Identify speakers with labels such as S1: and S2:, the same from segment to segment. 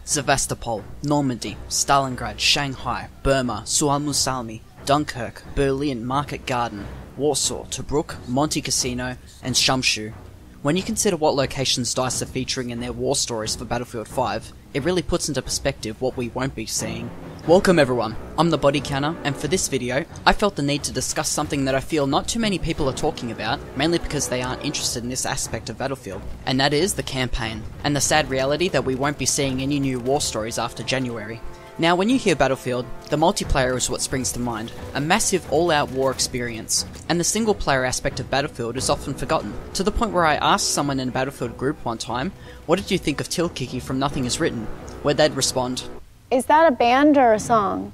S1: Sevastopol, Normandy, Stalingrad, Shanghai, Burma, Suomussalmi, Dunkirk, Berlin, Market Garden, Warsaw, Tobruk, Monte Cassino, and Shumshu. When you consider what locations DICE are featuring in their war stories for Battlefield 5, it really puts into perspective what we won't be seeing. Welcome everyone, I'm the Body Counter, and for this video, I felt the need to discuss something that I feel not too many people are talking about, mainly because they aren't interested in this aspect of Battlefield, and that is the campaign, and the sad reality that we won't be seeing any new war stories after January. Now, when you hear Battlefield, the multiplayer is what springs to mind, a massive all-out war experience, and the single-player aspect of Battlefield is often forgotten, to the point where I asked someone in a Battlefield group one time, what did you think of Tilkiki from Nothing Is Written, where they'd respond,
S2: "Is that a band or a song?"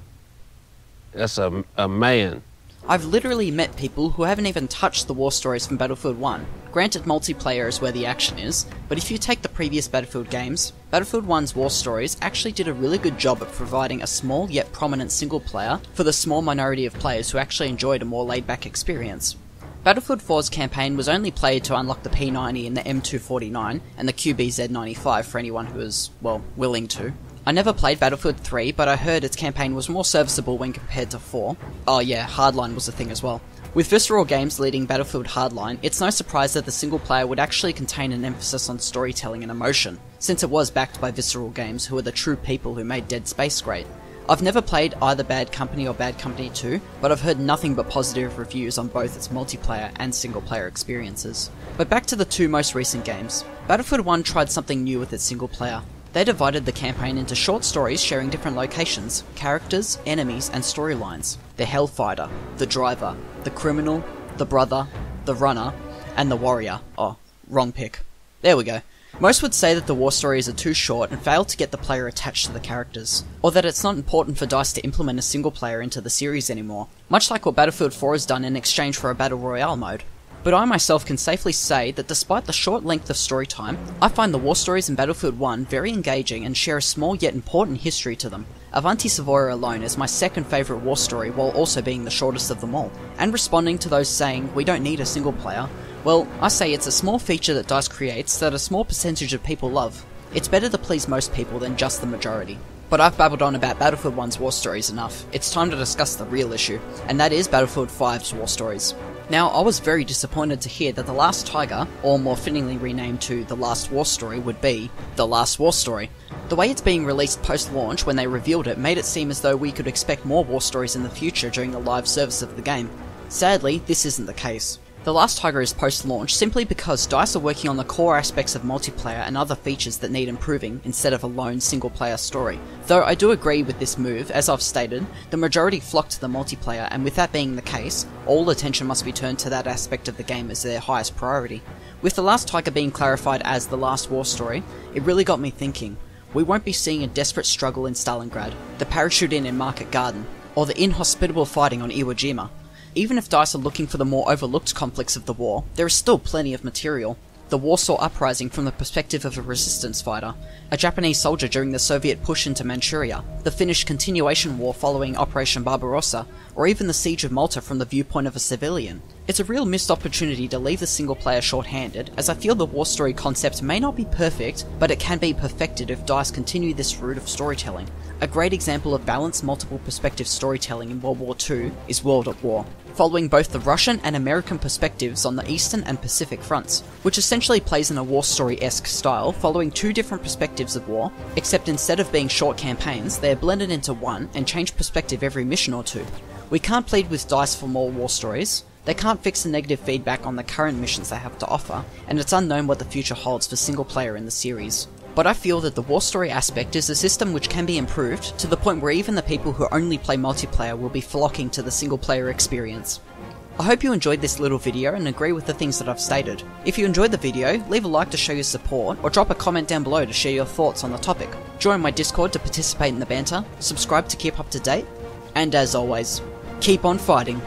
S3: That's a man.
S1: I've literally met people who haven't even touched the war stories from Battlefield 1. Granted, multiplayer is where the action is, but if you take the previous Battlefield games, Battlefield 1's war stories actually did a really good job at providing a small yet prominent single player for the small minority of players who actually enjoyed a more laid-back experience. Battlefield 4's campaign was only played to unlock the P90 and the M249 and the QBZ95 for anyone who was, well, willing to. I never played Battlefield 3, but I heard its campaign was more serviceable when compared to 4. Oh yeah, Hardline was a thing as well. With Visceral Games leading Battlefield Hardline, it's no surprise that the single player would actually contain an emphasis on storytelling and emotion, since it was backed by Visceral Games, who are the true people who made Dead Space great. I've never played either Bad Company or Bad Company 2, but I've heard nothing but positive reviews on both its multiplayer and single player experiences. But back to the two most recent games. Battlefield 1 tried something new with its single player. They divided the campaign into short stories sharing different locations, characters, enemies, and storylines. The Hellfighter, the Driver, the Criminal, the Brother, the Runner, and the Warrior. Oh, wrong pick. There we go. Most would say that the war stories are too short and fail to get the player attached to the characters, or that it's not important for DICE to implement a single player into the series anymore, much like what Battlefield 4 has done in exchange for a Battle Royale mode. But I myself can safely say that despite the short length of story time, I find the war stories in Battlefield 1 very engaging and share a small yet important history to them. Avanti Savoia alone is my second favourite war story while also being the shortest of them all. And responding to those saying we don't need a single player, well, I say it's a small feature that DICE creates that a small percentage of people love. It's better to please most people than just the majority. But I've babbled on about Battlefield 1's war stories enough. It's time to discuss the real issue, and that is Battlefield 5's war stories. Now, I was very disappointed to hear that The Last Tiger, or more fittingly renamed to The Last War Story, would be The Last War Story. The way it's being released post-launch when they revealed it made it seem as though we could expect more war stories in the future during the live service of the game. Sadly, this isn't the case. The Last Tiger is post-launch simply because DICE are working on the core aspects of multiplayer and other features that need improving instead of a lone single-player story. Though I do agree with this move, as I've stated, the majority flock to the multiplayer, and with that being the case, all attention must be turned to that aspect of the game as their highest priority. With The Last Tiger being clarified as The Last War Story, it really got me thinking. We won't be seeing a desperate struggle in Stalingrad, the parachute in Market Garden, or the inhospitable fighting on Iwo Jima. Even if DICE are looking for the more overlooked conflicts of the war, there is still plenty of material. The Warsaw Uprising from the perspective of a resistance fighter, a Japanese soldier during the Soviet push into Manchuria, the Finnish continuation war following Operation Barbarossa, or even the siege of Malta from the viewpoint of a civilian. It's a real missed opportunity to leave the single player short-handed, as I feel the war story concept may not be perfect, but it can be perfected if DICE continue this route of storytelling. A great example of balanced multiple perspective storytelling in World War II is World at War, following both the Russian and American perspectives on the Eastern and Pacific fronts, which essentially plays in a war story-esque style, following two different perspectives of war, except instead of being short campaigns, they are blended into one and change perspective every mission or two. We can't plead with DICE for more war stories, they can't fix the negative feedback on the current missions they have to offer, and it's unknown what the future holds for single player in the series. But I feel that the war story aspect is a system which can be improved to the point where even the people who only play multiplayer will be flocking to the single player experience. I hope you enjoyed this little video and agree with the things that I've stated. If you enjoyed the video, leave a like to show your support, or drop a comment down below to share your thoughts on the topic. Join my Discord to participate in the banter, subscribe to keep up to date, and as always, keep on fighting.